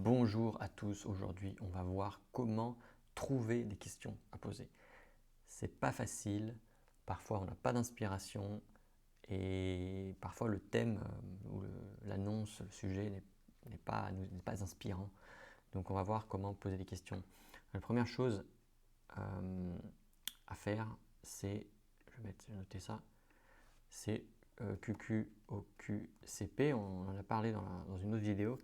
Bonjour à tous, aujourd'hui on va voir comment trouver des questions à poser. C'est pas facile, parfois on n'a pas d'inspiration et parfois le thème ou l'annonce, le sujet n'est pas inspirant. Donc on va voir comment poser des questions. La première chose à faire, c'est, je vais noter ça, c'est QQOQCP, on en a parlé dans une autre vidéo.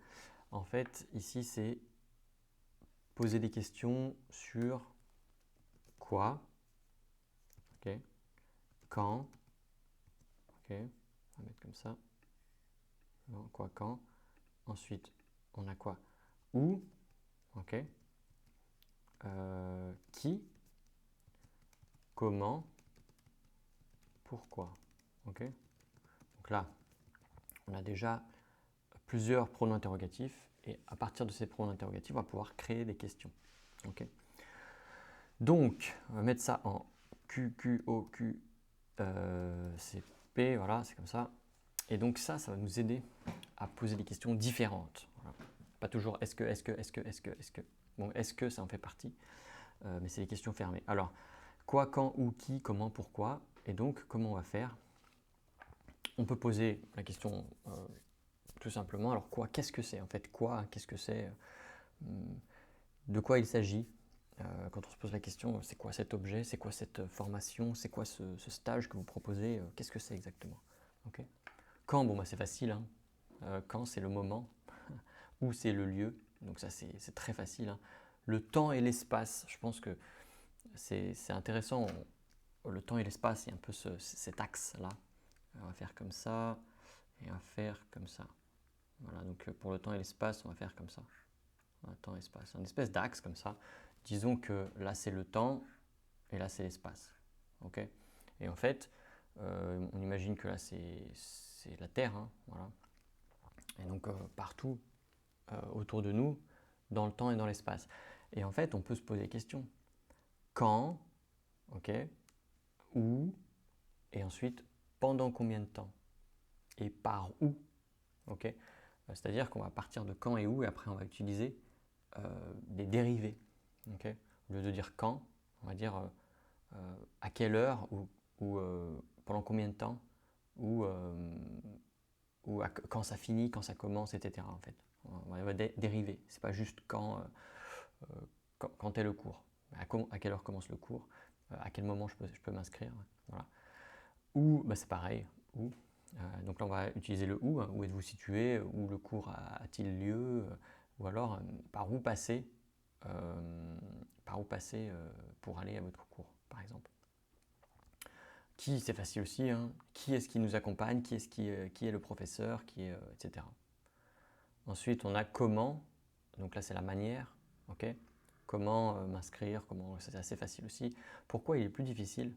En fait, ici, c'est poser des questions sur quoi, ok, quand, ok, on va mettre comme ça, non, quoi, quand. Ensuite, on a quoi, où, ok, qui, comment, pourquoi, ok. Donc là, on a déjà plusieurs pronoms interrogatifs et à partir de ces pronoms interrogatifs, on va pouvoir créer des questions, ok. Donc, on va mettre ça en QQOQ CP, voilà, c'est comme ça. Et donc ça va nous aider à poser des questions différentes. Voilà. Pas toujours est-ce que. Bon, est-ce que ça en fait partie, mais c'est des questions fermées. Alors, quoi, quand, où, qui, comment, pourquoi. Et donc, comment on va faire? On peut poser la question tout simplement, alors quoi, qu'est-ce que c'est en fait? Quoi, qu'est-ce que c'est? De quoi il s'agit? Quand on se pose la question, c'est quoi cet objet? C'est quoi cette formation? C'est quoi ce stage que vous proposez? Qu'est-ce que c'est exactement? Okay. Quand, bon, bah, c'est facile. Hein. Quand, c'est le moment. Où, c'est le lieu. Donc ça, c'est très facile. Hein. Le temps et l'espace, je pense que c'est intéressant. Le temps et l'espace, il y a un peu cet axe-là. On va faire comme ça et on va faire comme ça. Voilà, donc pour le temps et l'espace, on va faire comme ça. Temps et espace. Un espèce d'axe comme ça. Disons que là, c'est le temps et là, c'est l'espace. Okay, et en fait, on imagine que là, c'est la Terre. Hein, voilà. Et donc, partout autour de nous, dans le temps et dans l'espace. Et en fait, on peut se poser des questions. Quand, ok, où, et ensuite, pendant combien de temps? Et par où? Ok. C'est-à-dire qu'on va partir de quand et où, et après, on va utiliser des dérivés. Okay. Au lieu de dire quand, on va dire à quelle heure ou pendant combien de temps ou quand ça finit, quand ça commence, etc. En fait, on va dériver. C'est pas juste quand est le cours, à quelle heure commence le cours, à quel moment je peux m'inscrire. Voilà. Ou bah, c'est pareil. Où. Donc là, on va utiliser le où. Hein, où êtes-vous situé? Où le cours a-t-il lieu? Ou alors par où passer pour aller à votre cours, par exemple. Qui, c'est facile aussi, hein. Qui est-ce qui nous accompagne, qui est le professeur, etc. Ensuite, on a comment, donc là c'est la manière, ok. Comment m'inscrire, c'est assez facile aussi. Pourquoi il est plus difficile?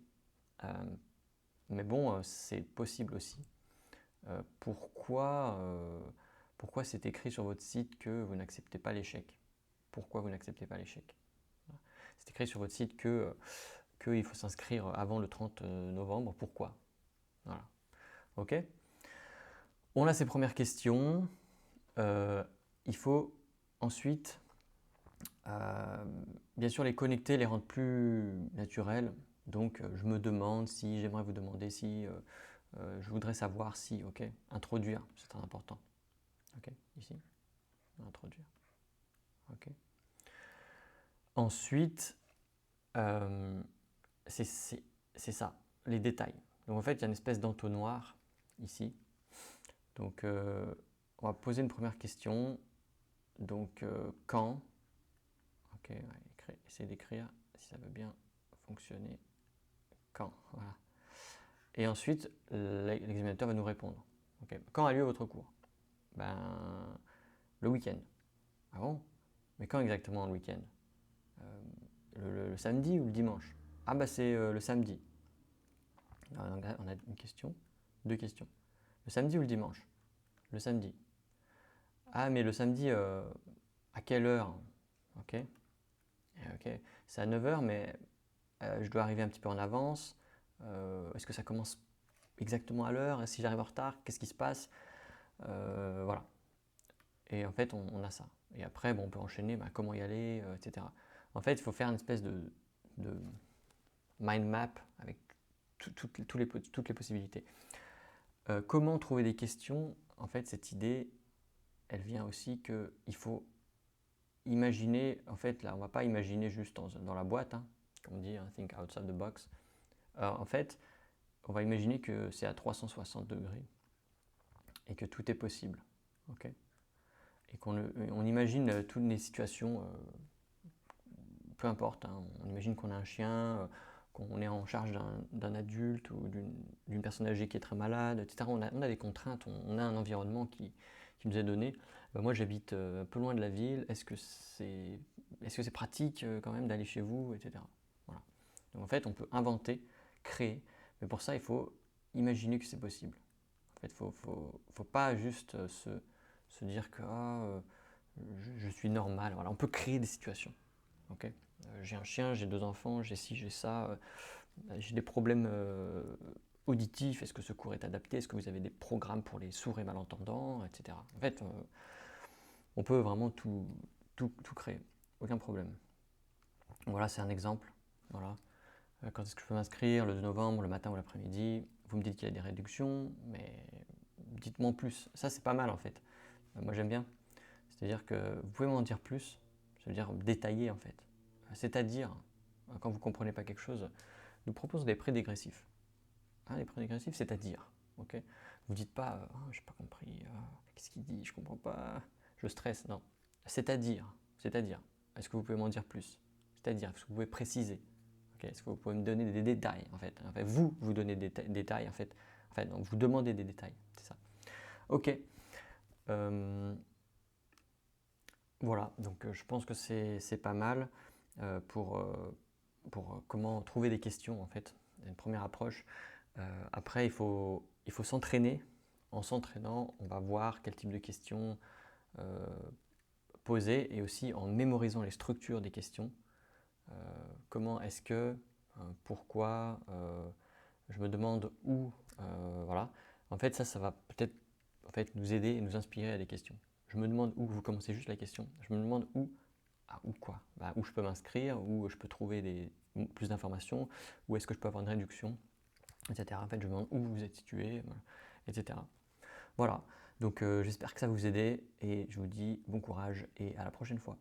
Mais bon, c'est possible aussi. Pourquoi c'est écrit sur votre site que vous n'acceptez pas l'échec? Pourquoi vous n'acceptez pas l'échec? C'est écrit sur votre site qu'il faut s'inscrire avant le 30 novembre. Pourquoi? Voilà. Ok. On a ces premières questions. Il faut ensuite, bien sûr, les connecter, les rendre plus naturels. Donc, je me demande si, j'aimerais vous demander si, je voudrais savoir si, ok. Introduire, c'est très important. Ok, ici, introduire. Ok. Ensuite, c'est ça, les détails. Donc en fait, il y a une espèce d'entonnoir ici. Donc on va poser une première question. Donc quand? Ok, essayer d'écrire si ça veut bien fonctionner. Quand? Voilà. Et ensuite, l'examinateur va nous répondre. Okay. Quand a lieu votre cours? Ben, le week-end. Ah bon? Mais quand exactement le week-end? Le samedi ou le dimanche? Ah bah c'est le samedi. Alors, on a une question, deux questions. Le samedi ou le dimanche? Le samedi. Ah mais le samedi, à quelle heure? Ok. Ok. C'est à 9h, mais je dois arriver un petit peu en avance. Est-ce que ça commence exactement à l'heure? Si j'arrive en retard, qu'est-ce qui se passe? Voilà. Et en fait, on a ça. Et après, bon, on peut enchaîner, comment y aller, etc. En fait, il faut faire une espèce de mind map avec toutes les possibilités. Comment trouver des questions? En fait, cette idée, elle vient aussi qu'il faut imaginer, en fait, là, on ne va pas imaginer juste dans la boîte, hein, comme on dit, hein, think outside the box. En fait, on va imaginer que c'est à 360 degrés et que tout est possible. Okay, et qu'on imagine toutes les situations, peu importe, hein, on imagine qu'on a un chien, qu'on est en charge d'un adulte ou d'une personne âgée qui est très malade, etc. On a des contraintes, on a un environnement qui nous est donné. Moi, j'habite un peu loin de la ville. Est-ce que c'est pratique quand même d'aller chez vous, etc. Voilà. Donc en fait, on peut inventer, créer, mais pour ça, il faut imaginer que c'est possible. En fait, faut pas juste se dire que je suis normal. Voilà. On peut créer des situations. Okay, j'ai un chien, j'ai 2 enfants, j'ai ci, j'ai ça, j'ai des problèmes auditifs. Est-ce que ce cours est adapté? Est-ce que vous avez des programmes pour les sourds et malentendants, etc. En fait, on peut vraiment tout créer, aucun problème. Voilà, c'est un exemple. Voilà. Quand est-ce que je peux m'inscrire? Le 2 novembre, le matin ou l'après-midi. Vous me dites qu'il y a des réductions, mais dites-moi en plus. Ça, c'est pas mal en fait. Moi, j'aime bien. C'est-à-dire que vous pouvez m'en dire plus. Ça veut dire détailler en fait. C'est-à-dire, quand vous ne comprenez pas quelque chose, nous propose des prêts dégressifs. Les prêts dégressifs, c'est-à-dire. Okay, vous ne dites pas je n'ai pas compris, qu'est-ce qu'il dit, je ne comprends pas, je stresse. Non. C'est-à-dire. Est-ce que vous pouvez m'en dire plus? C'est-à-dire, est-ce que vous pouvez préciser? Okay, est-ce que vous pouvez me donner des détails en fait? Vous donnez des détails en fait. Donc, vous demandez des détails. C'est ça. Ok. Voilà, donc je pense que c'est pas mal pour comment trouver des questions en fait, une première approche. Après, il faut s'entraîner. En s'entraînant, on va voir quel type de questions poser et aussi en mémorisant les structures des questions. Comment est-ce que, pourquoi, je me demande où, voilà. En fait, ça va peut-être en fait, nous aider et nous inspirer à des questions. Je me demande où, vous commencez juste la question, je me demande où, où quoi? Où je peux m'inscrire, où je peux trouver plus d'informations, où est-ce que je peux avoir une réduction, etc. En fait, je me demande où vous êtes situé, etc. Voilà, donc j'espère que ça va vous aider et je vous dis bon courage et à la prochaine fois.